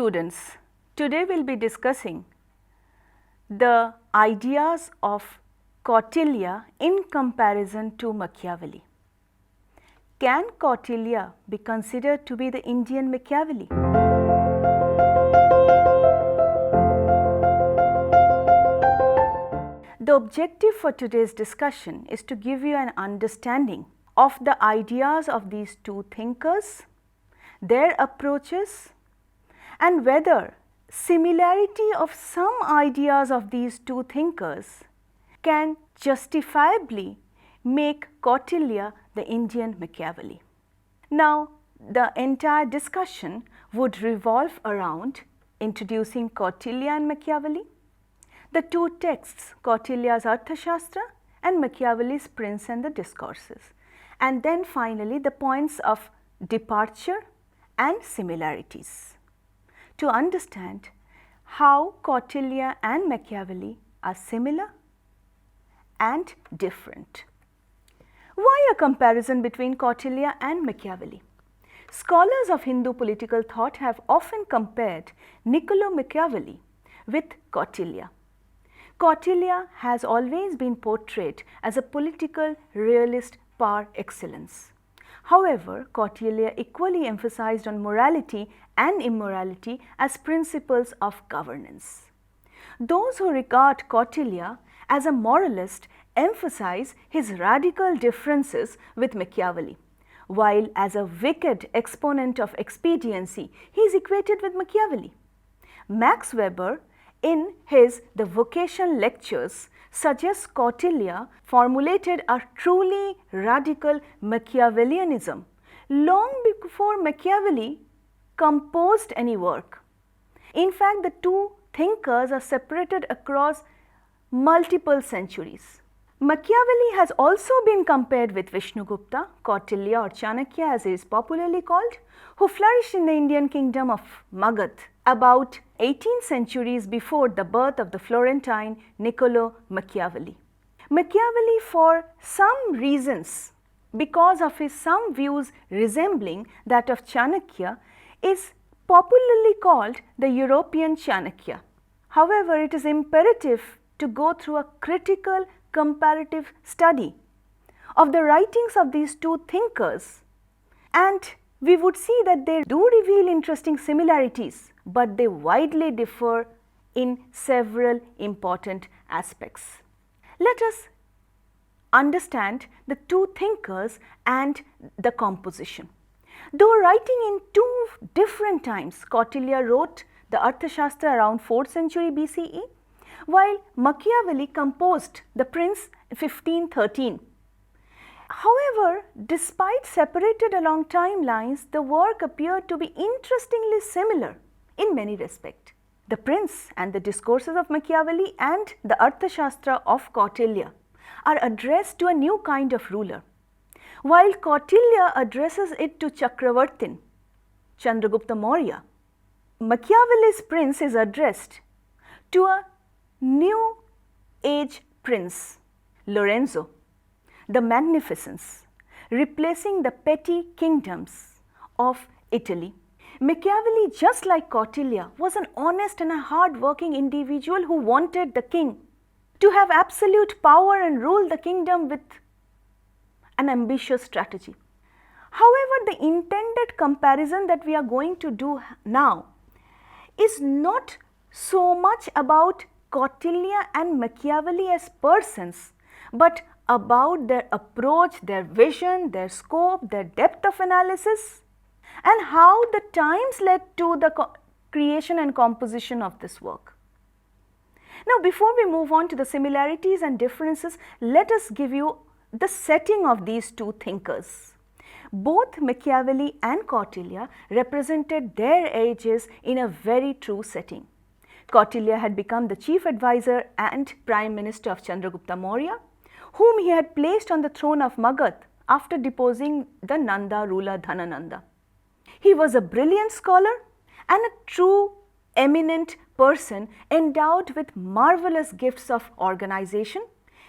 students, today we will be discussing the ideas of Kautilya in comparison to Machiavelli. Can Kautilya be considered to be the Indian Machiavelli? The objective for today's discussion is to give you an understanding of the ideas of these two thinkers, their approaches, and whether similarity of some ideas of these two thinkers can justifiably make Kautilya the Indian Machiavelli. Now, the entire discussion would revolve around introducing Kautilya and Machiavelli, the two texts, Kautilya's Arthashastra and Machiavelli's Prince and the Discourses, and then finally the points of departure and similarities, to understand how Kautilya and Machiavelli are similar and different. Why a comparison between Kautilya and Machiavelli? Scholars of Hindu political thought have often compared Niccolo Machiavelli with Kautilya. Kautilya has always been portrayed as a political realist par excellence. However, Kautilya equally emphasized on morality and immorality as principles of governance. Those who regard Kautilya as a moralist emphasize his radical differences with Machiavelli, while as a wicked exponent of expediency, he is equated with Machiavelli. Max Weber, in his The Vocation Lectures, suggests Kautilya formulated a truly radical Machiavellianism long before Machiavelli composed any work. In fact, the two thinkers are separated across multiple centuries. Machiavelli has also been compared with Vishnugupta, Kautilya or Chanakya as he is popularly called, who flourished in the Indian kingdom of Magad about 18 centuries before the birth of the Florentine Niccolo Machiavelli. Machiavelli, for some reasons, because of his some views resembling that of Chanakya, is popularly called the European Chanakya. However, it is imperative to go through a critical comparative study of the writings of these two thinkers, and we would see that they do reveal interesting similarities, but they widely differ in several important aspects. Let us understand the two thinkers and the composition. Though writing in two different times, Kautilya wrote the Arthashastra around 4th century BCE, while Machiavelli composed the Prince 1513. However, despite separated along timelines, the work appeared to be interestingly similar in many respects. The Prince and the Discourses of Machiavelli and the Arthashastra of Kautilya are addressed to a new kind of ruler, while Kautilya addresses it to Chakravartin, Chandragupta Maurya. Machiavelli's Prince is addressed to a new age prince, Lorenzo, the Magnificence, replacing the petty kingdoms of Italy. Machiavelli, just like Kautilya, was an honest and a hard-working individual who wanted the king to have absolute power and rule the kingdom with an ambitious strategy. However, the intended comparison that we are going to do now is not so much about Kautilya and Machiavelli as persons, but about their approach, their vision, their scope, their depth of analysis, and how the times led to the creation and composition of this work. Now, before we move on to the similarities and differences, let us give you the setting of these two thinkers. Both Machiavelli and Kautilya represented their ages in a very true setting. Kautilya had become the chief advisor and prime minister of Chandragupta Maurya, whom he had placed on the throne of Magad after deposing the Nanda ruler Dhanananda. He was a brilliant scholar and a true eminent person endowed with marvelous gifts of organization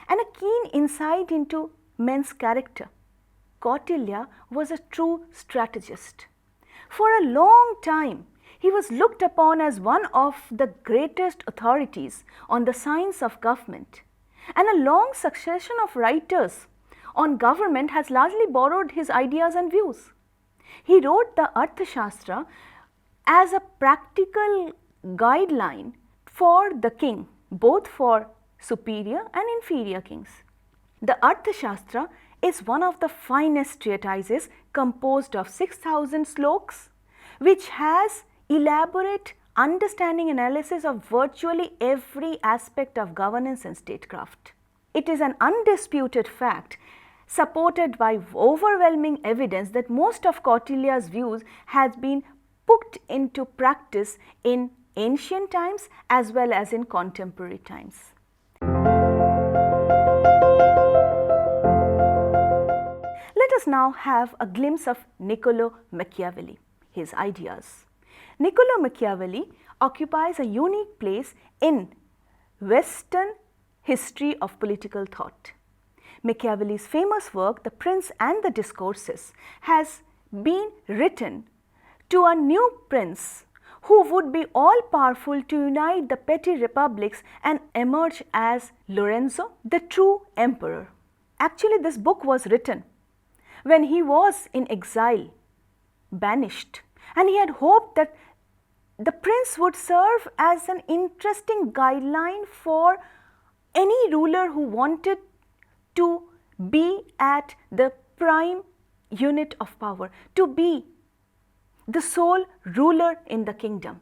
and a keen insight into men's character. Kautilya was a true strategist. For a long time, He was looked upon as one of the greatest authorities on the science of government, and a long succession of writers on government has largely borrowed his ideas and views. He wrote the Arthashastra as a practical guideline for the king, both for superior and inferior kings. The Arthashastra is one of the finest treatises composed of 6,000 sloks, which has elaborate understanding analysis of virtually every aspect of governance and statecraft. It is an undisputed fact, supported by overwhelming evidence, that most of Kautilya's views has been put into practice in ancient times as well as in contemporary times. Let us now have a glimpse of Niccolo Machiavelli, his ideas. Niccolo Machiavelli occupies a unique place in Western history of political thought. Machiavelli's famous work, The Prince and the Discourses, has been written to a new prince who would be all powerful to unite the petty republics and emerge as Lorenzo, the true emperor. Actually, this book was written when he was in exile, banished, and he had hoped that the prince would serve as an interesting guideline for any ruler who wanted to be at the prime unit of power, to be the sole ruler in the kingdom.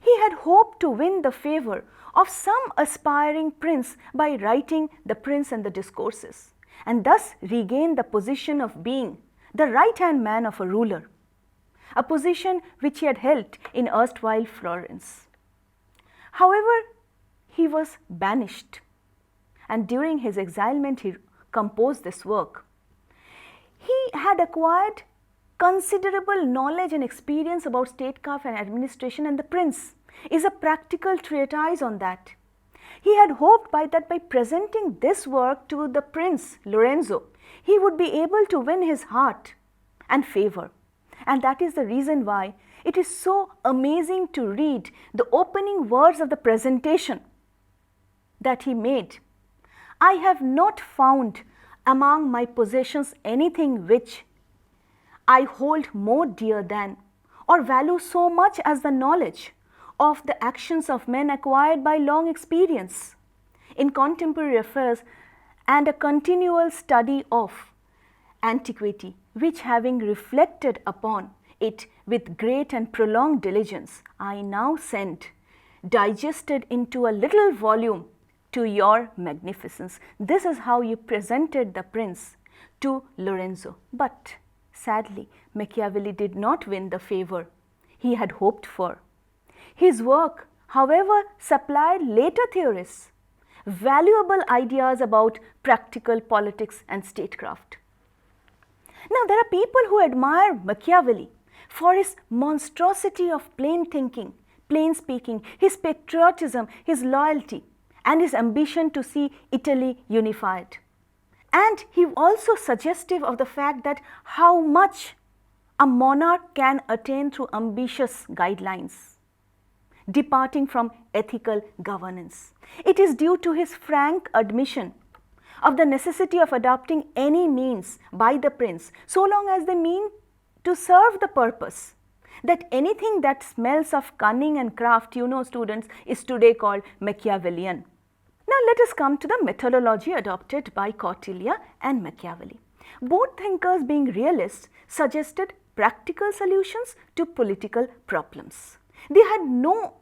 He had hoped to win the favor of some aspiring prince by writing The Prince and the Discourses, and thus regain the position of being the right-hand man of a ruler, a position which he had held in erstwhile Florence. However, he was banished, and during his exilement he composed this work. He had acquired considerable knowledge and experience about statecraft and administration, and The Prince is a practical treatise on that. He had hoped by presenting this work to the prince Lorenzo, he would be able to win his heart and favor. And that is the reason why it is so amazing to read the opening words of the presentation that he made. I have not found among my possessions anything which I hold more dear than or value so much as the knowledge of the actions of men acquired by long experience in contemporary affairs and a continual study of antiquity, which having reflected upon it with great and prolonged diligence, I now send digested into a little volume to your magnificence. This is how you presented the prince to Lorenzo. But sadly, Machiavelli did not win the favor he had hoped for. His work, however, supplied later theorists valuable ideas about practical politics and statecraft. Now, there are people who admire Machiavelli for his monstrosity of plain thinking, plain speaking, his patriotism, his loyalty, and his ambition to see Italy unified. And he also suggestive of the fact that how much a monarch can attain through ambitious guidelines, departing from ethical governance. It is due to his frank admission of the necessity of adopting any means by the prince, so long as they mean to serve the purpose, that anything that smells of cunning and craft, students, is today called Machiavellian. Now, let us come to the methodology adopted by Kautilya and Machiavelli. Both thinkers, being realists, suggested practical solutions to political problems. They had no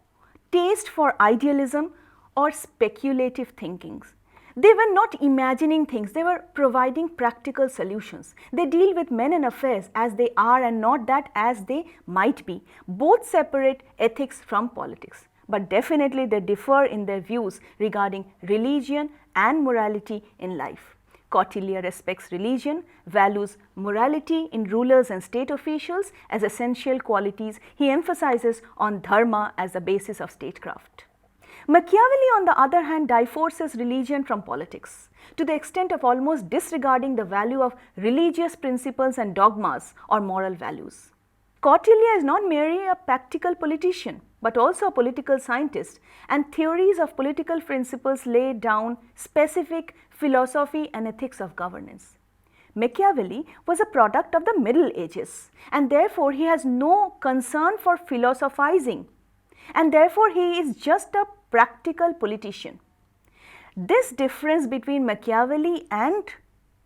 taste for idealism or speculative thinkings. They were not imagining things, they were providing practical solutions. They deal with men and affairs as they are and not that as they might be. Both separate ethics from politics, but definitely they differ in their views regarding religion and morality in life. Kautilya respects religion, values morality in rulers and state officials as essential qualities. He emphasizes on dharma as the basis of statecraft. Machiavelli, on the other hand, divorces religion from politics to the extent of almost disregarding the value of religious principles and dogmas or moral values. Kautilya is not merely a practical politician, but also a political scientist, and theories of political principles lay down specific philosophy and ethics of governance. Machiavelli was a product of the Middle Ages, and therefore he has no concern for philosophizing, and therefore he is just a practical politician. This difference between Machiavelli and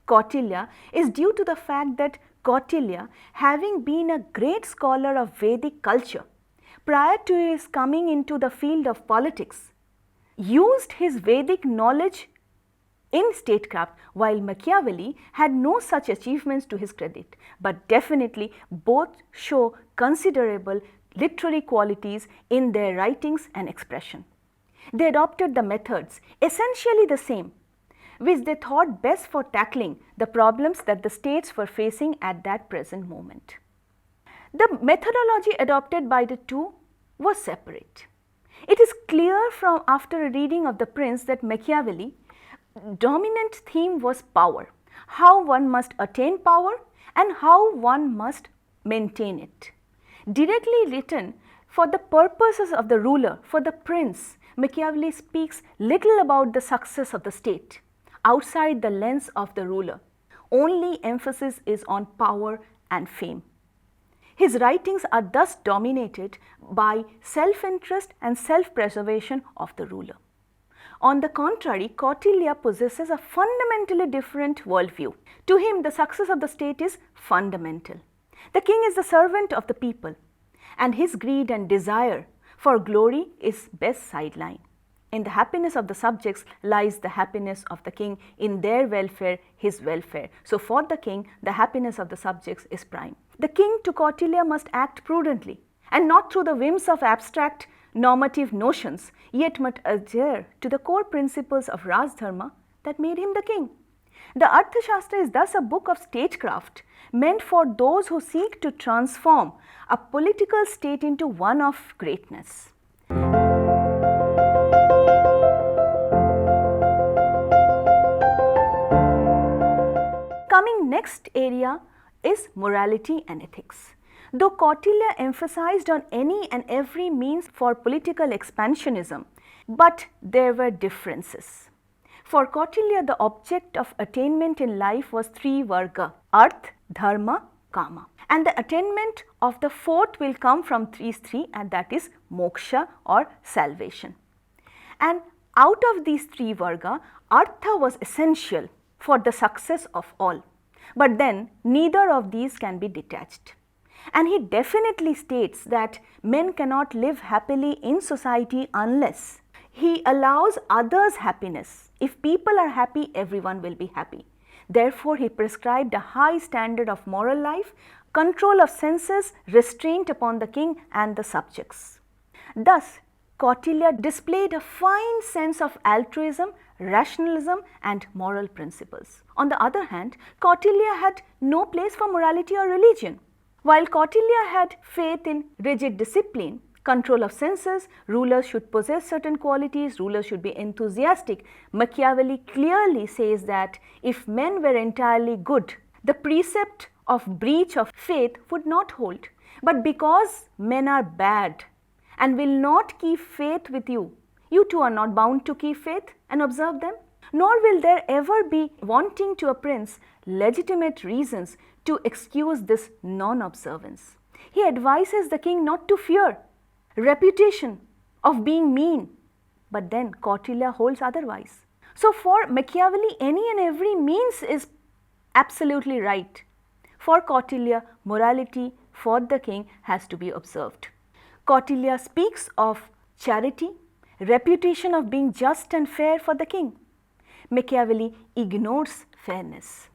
Kautilya is due to the fact that Kautilya, having been a great scholar of Vedic culture, prior to his coming into the field of politics, used his Vedic knowledge in statecraft, while Machiavelli had no such achievements to his credit, but definitely both show considerable literary qualities in their writings and expression. They adopted the methods, essentially the same, which they thought best for tackling the problems that the states were facing at that present moment. The methodology adopted by the two was separate. It is clear from after a reading of The Prince that Machiavelli dominant theme was power, how one must attain power and how one must maintain it. Directly written for the purposes of the ruler, for the prince, Machiavelli speaks little about the success of the state outside the lens of the ruler. Only emphasis is on power and fame. His writings are thus dominated by self-interest and self-preservation of the ruler. On the contrary, Kautilya possesses a fundamentally different worldview. To him, the success of the state is fundamental. The king is the servant of the people, and his greed and desire for glory is best sidelined. In the happiness of the subjects lies the happiness of the king, in their welfare, his welfare. So for the king, the happiness of the subjects is prime. The king to Kautilya must act prudently, and not through the whims of abstract normative notions, yet must adhere to the core principles of Rajadharma that made him the king. The Arthashastra is thus a book of statecraft, meant for those who seek to transform a political state into one of greatness. Coming next area is morality and ethics. Though Kautilya emphasized on any and every means for political expansionism, but there were differences. For Kautilya, the object of attainment in life was three varga: arth, dharma, kama. And the attainment of the fourth will come from these three, and that is moksha or salvation. And out of these three varga, artha was essential for the success of all. But then neither of these can be detached. And he definitely states that men cannot live happily in society unless he allows others happiness. If people are happy, everyone will be happy. Therefore, he prescribed a high standard of moral life, control of senses, restraint upon the king and the subjects. Thus, Kautilya displayed a fine sense of altruism, rationalism and moral principles. On the other hand, Kautilya had no place for morality or religion. While Kautilya had faith in rigid discipline, control of senses, rulers should possess certain qualities, rulers should be enthusiastic, Machiavelli clearly says that if men were entirely good, the precept of breach of faith would not hold. But because men are bad and will not keep faith with you, you too are not bound to keep faith and observe them, nor will there ever be wanting to a prince legitimate reasons to excuse this non-observance. He advises the king not to fear reputation of being mean, but then Kautilya holds otherwise. So for Machiavelli, any and every means is absolutely right. For Kautilya, morality for the king has to be observed. Kautilya speaks of charity, reputation of being just and fair for the king. Machiavelli ignores fairness.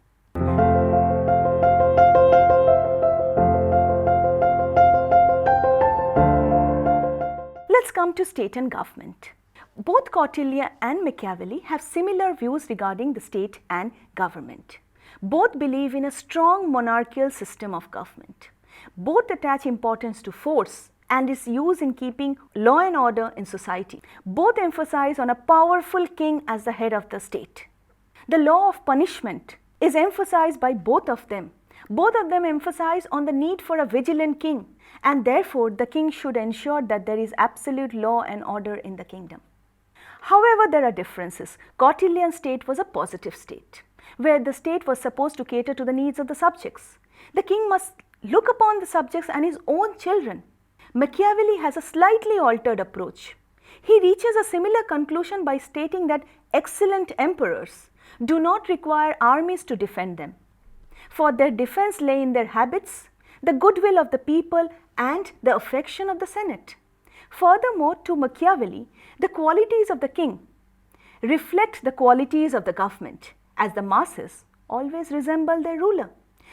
Let's come to state and government. Both Kautilya and Machiavelli have similar views regarding the state and government. Both believe in a strong monarchical system of government. Both attach importance to force and its use in keeping law and order in society. Both emphasize on a powerful king as the head of the state. The law of punishment is emphasized by both of them, Both of them emphasize on the need for a vigilant king, and therefore the king should ensure that there is absolute law and order in the kingdom. However, there are differences. Kautilya's state was a positive state, where the state was supposed to cater to the needs of the subjects. The king must look upon the subjects and his own children. Machiavelli has a slightly altered approach. He reaches a similar conclusion by stating that excellent emperors do not require armies to defend them, for their defense lay in their habits, the goodwill of the people, and the affection of the Senate. Furthermore, to Machiavelli, the qualities of the king reflect the qualities of the government, as the masses always resemble their ruler.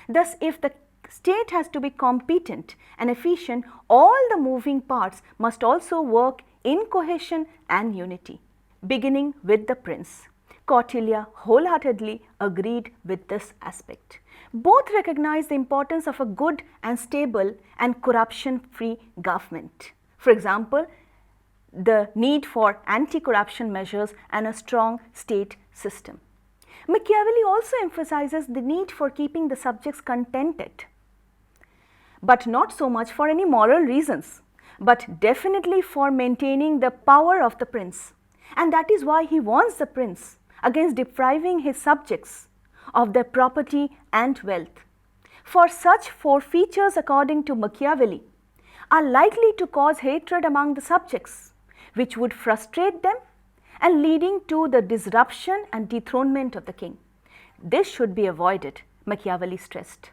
Thus, if the state has to be competent and efficient, all the moving parts must also work in cohesion and unity, beginning with the prince. Kautilya wholeheartedly agreed with this aspect. Both recognize the importance of a good and stable and corruption-free government. For example, the need for anti-corruption measures and a strong state system. Machiavelli also emphasizes the need for keeping the subjects contented, but not so much for any moral reasons, but definitely for maintaining the power of the prince. And that is why he warns the prince against depriving his subjects of their property and wealth. For such forfeitures, according to Machiavelli, are likely to cause hatred among the subjects, which would frustrate them and leading to the disruption and dethronement of the king. This should be avoided, Machiavelli stressed.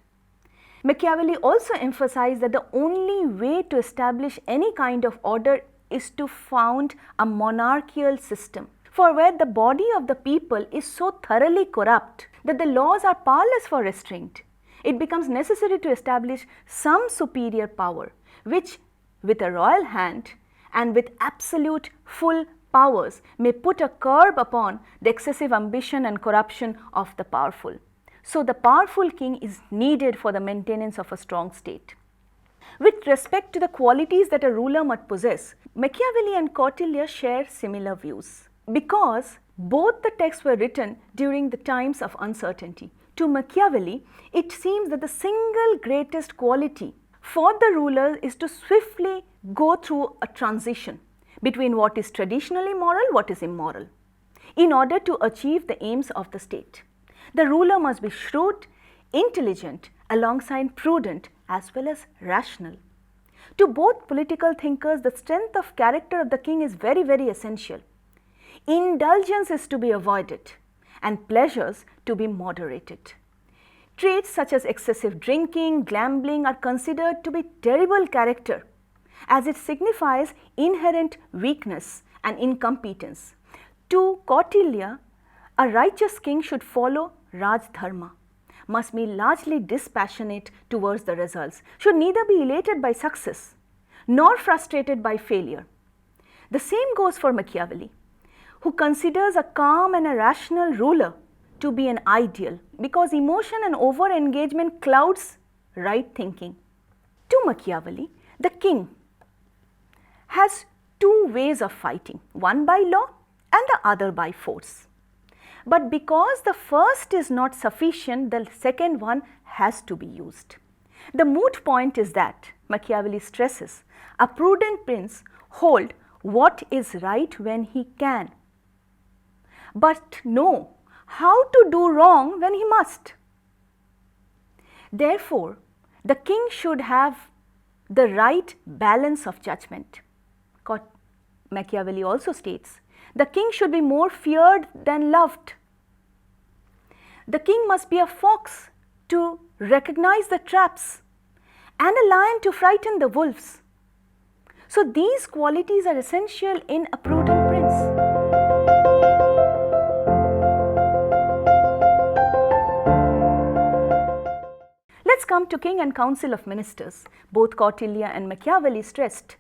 Machiavelli also emphasized that the only way to establish any kind of order is to found a monarchical system, for where the body of the people is so thoroughly corrupt that the laws are powerless for restraint, it becomes necessary to establish some superior power, which with a royal hand and with absolute full powers may put a curb upon the excessive ambition and corruption of the powerful. So the powerful king is needed for the maintenance of a strong state. With respect to the qualities that a ruler must possess, Machiavelli and Kautilya share similar views. Because both the texts were written during the times of uncertainty, to Machiavelli, it seems that the single greatest quality for the ruler is to swiftly go through a transition between what is traditionally moral, what is immoral, in order to achieve the aims of the state. The ruler must be shrewd, intelligent, alongside prudent as well as rational. To both political thinkers, the strength of character of the king is very, very essential. Indulgence is to be avoided and pleasures to be moderated. Traits such as excessive drinking, gambling are considered to be terrible character, as it signifies inherent weakness and incompetence. To Kautilya, a righteous king should follow Raj Dharma, must be largely dispassionate towards the results, should neither be elated by success nor frustrated by failure. The same goes for Machiavelli, who considers a calm and a rational ruler to be an ideal, because emotion and over-engagement clouds right thinking. To Machiavelli, the king has two ways of fighting, one by law and the other by force. But because the first is not sufficient, the second one has to be used. The moot point is that, Machiavelli stresses, a prudent prince hold what is right when he can, but know how to do wrong when he must. Therefore, the king should have the right balance of judgment. Machiavelli also states, the king should be more feared than loved. The king must be a fox to recognize the traps and a lion to frighten the wolves. So these qualities are essential in a prudent prince. Let's come to king and council of ministers. Both Kautilya and Machiavelli stressed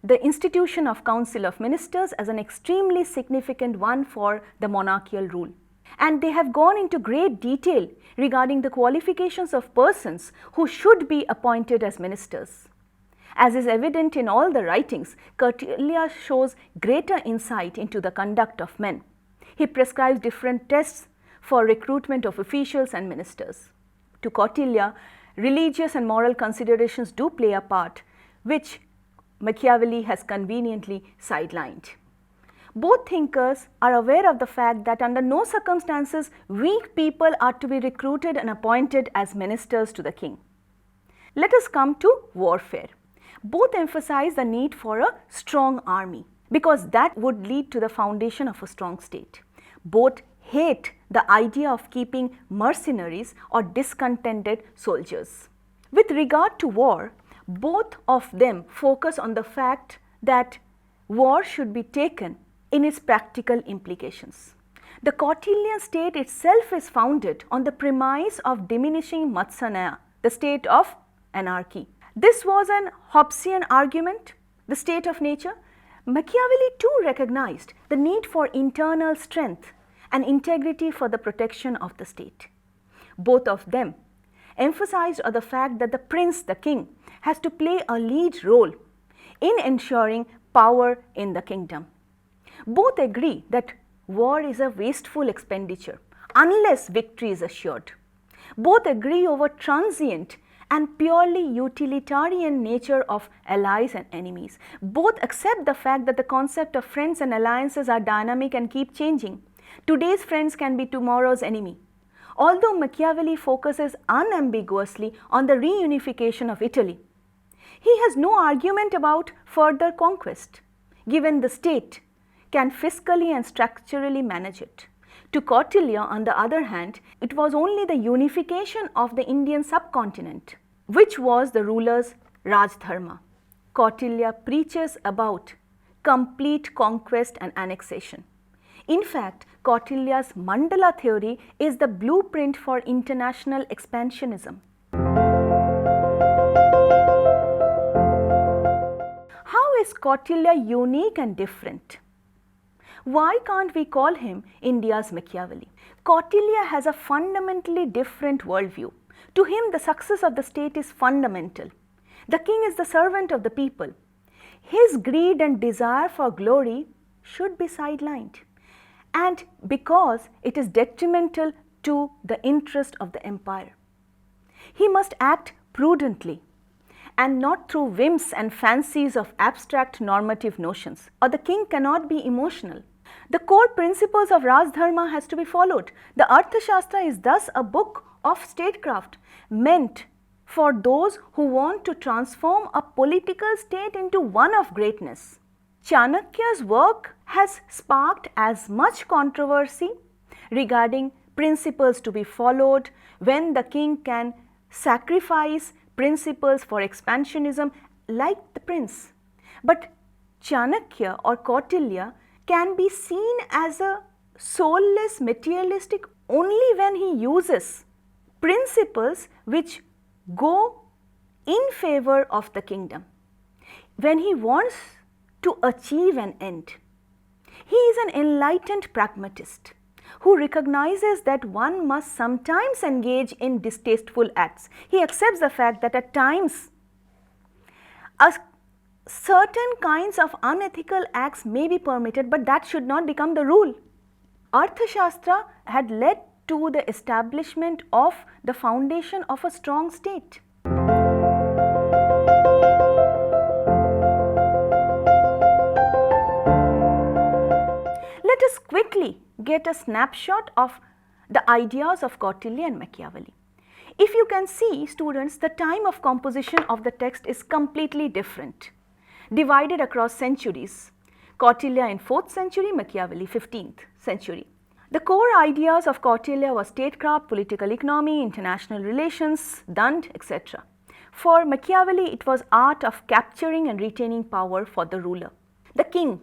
the institution of council of ministers as an extremely significant one for the monarchical rule. And they have gone into great detail regarding the qualifications of persons who should be appointed as ministers. As is evident in all the writings, Kautilya shows greater insight into the conduct of men. He prescribes different tests for recruitment of officials and ministers. To Kautilya, religious and moral considerations do play a part, which Machiavelli has conveniently sidelined. Both thinkers are aware of the fact that under no circumstances weak people are to be recruited and appointed as ministers to the king. Let us come to warfare. Both emphasize the need for a strong army because that would lead to the foundation of a strong state. Both hate the idea of keeping mercenaries or discontented soldiers. With regard to war, both of them focus on the fact that war should be taken in its practical implications. The Kautilyan state itself is founded on the premise of diminishing Matsanaya, the state of anarchy. This was an Hobbesian argument, the state of nature. Machiavelli too recognized the need for internal strength and integrity for the protection of the state. Both of them emphasized on the fact that the prince, the king, has to play a lead role in ensuring power in the kingdom. Both agree that war is a wasteful expenditure unless victory is assured. Both agree over transient and purely utilitarian nature of allies and enemies. Both accept the fact that the concept of friends and alliances are dynamic and keep changing. Today's friends can be tomorrow's enemy. Although Machiavelli focuses unambiguously on the reunification of Italy, he has no argument about further conquest, given the state can fiscally and structurally manage it. To Kautilya, on the other hand, it was only the unification of the Indian subcontinent, which was the ruler's Rajdharma. Kautilya preaches about complete conquest and annexation. In fact, Kautilya's Mandala theory is the blueprint for international expansionism. How is Kautilya unique and different? Why can't we call him India's Machiavelli? Kautilya has a fundamentally different worldview. To him, the success of the state is fundamental. The king is the servant of the people. His greed and desire for glory should be sidelined, and because it is detrimental to the interest of the empire. He must act prudently and not through whims and fancies of abstract normative notions, or the king cannot be emotional. The core principles of Rajdharma has to be followed. The Arthashastra is thus a book of statecraft meant for those who want to transform a political state into one of greatness. Chanakya's work has sparked as much controversy regarding principles to be followed when the king can sacrifice principles for expansionism like the prince. But Chanakya or Kautilya can be seen as a soulless materialistic only when he uses principles which go in favor of the kingdom, when he wants to achieve an end. He is an enlightened pragmatist who recognizes that one must sometimes engage in distasteful acts. He accepts the fact that at times certain kinds of unethical acts may be permitted, but that should not become the rule. Arthashastra had led to the establishment of the foundation of a strong state. Let us quickly get a snapshot of the ideas of Kautilya and Machiavelli. If you can see, students, the time of composition of the text is completely different, divided across centuries. Kautilya in 4th century, Machiavelli 15th century. The core ideas of Kautilya were statecraft, political economy, international relations, Dand, etc. For Machiavelli, it was art of capturing and retaining power for the ruler. The king,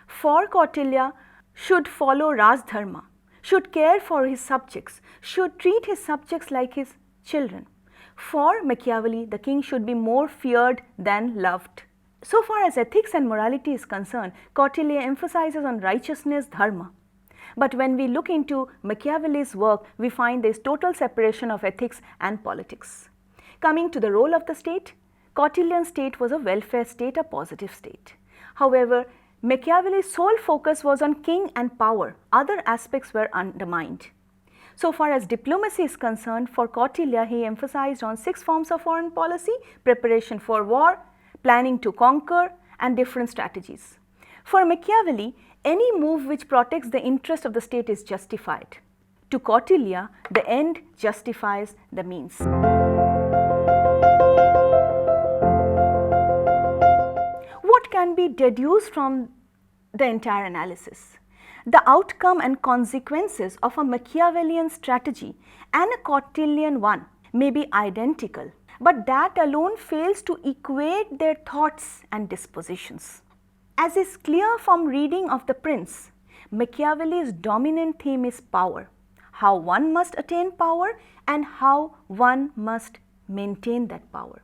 for Kautilya, should follow Rajdharma, should care for his subjects, should treat his subjects like his children. For Machiavelli, the king should be more feared than loved. So far as ethics and morality is concerned, Kautilya emphasizes on righteousness, dharma. But when we look into Machiavelli's work, we find there is total separation of ethics and politics. Coming to the role of the state, Kautilyan state was a welfare state, a positive state. However, Machiavelli's sole focus was on king and power. Other aspects were undermined. So far as diplomacy is concerned, for Kautilya, he emphasized on 6 forms of foreign policy: preparation for war, planning to conquer, and different strategies. For Machiavelli, any move which protects the interest of the state is justified. To Kautilya, the end justifies the means. What can be deduced from the entire analysis? The outcome and consequences of a Machiavellian strategy and a Cautilian one may be identical, but that alone fails to equate their thoughts and dispositions. As is clear from reading of The Prince, Machiavelli's dominant theme is power, how one must attain power and how one must maintain that power.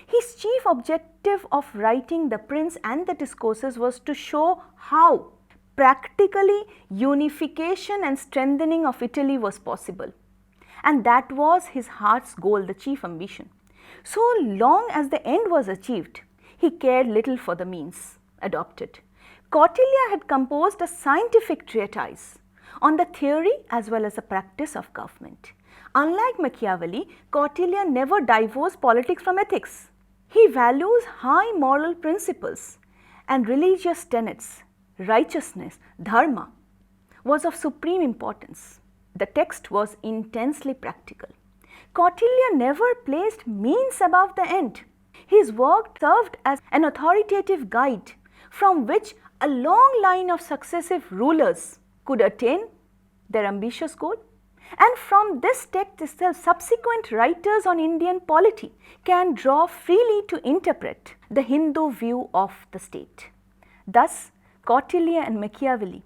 His chief objective of writing The Prince and the Discourses was to show how practically unification and strengthening of Italy was possible, and that was his heart's goal, the chief ambition. So long as the end was achieved, he cared little for the means adopted. Kautilya had composed a scientific treatise on the theory as well as the practice of government. Unlike Machiavelli, Kautilya never divorced politics from ethics. He values high moral principles and religious tenets. Righteousness, dharma, was of supreme importance. The text was intensely practical. Kautilya never placed means above the end. His work served as an authoritative guide from which a long line of successive rulers could attain their ambitious goal. And from this text itself, subsequent writers on Indian polity can draw freely to interpret the Hindu view of the state. Thus, Kautilya and Machiavelli,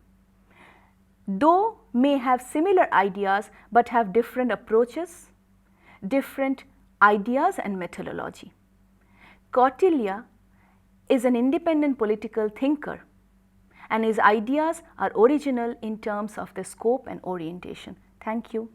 though may have similar ideas but have different approaches, different ideas and methodology. Kautilya is an independent political thinker, and his ideas are original in terms of their scope and orientation. Thank you.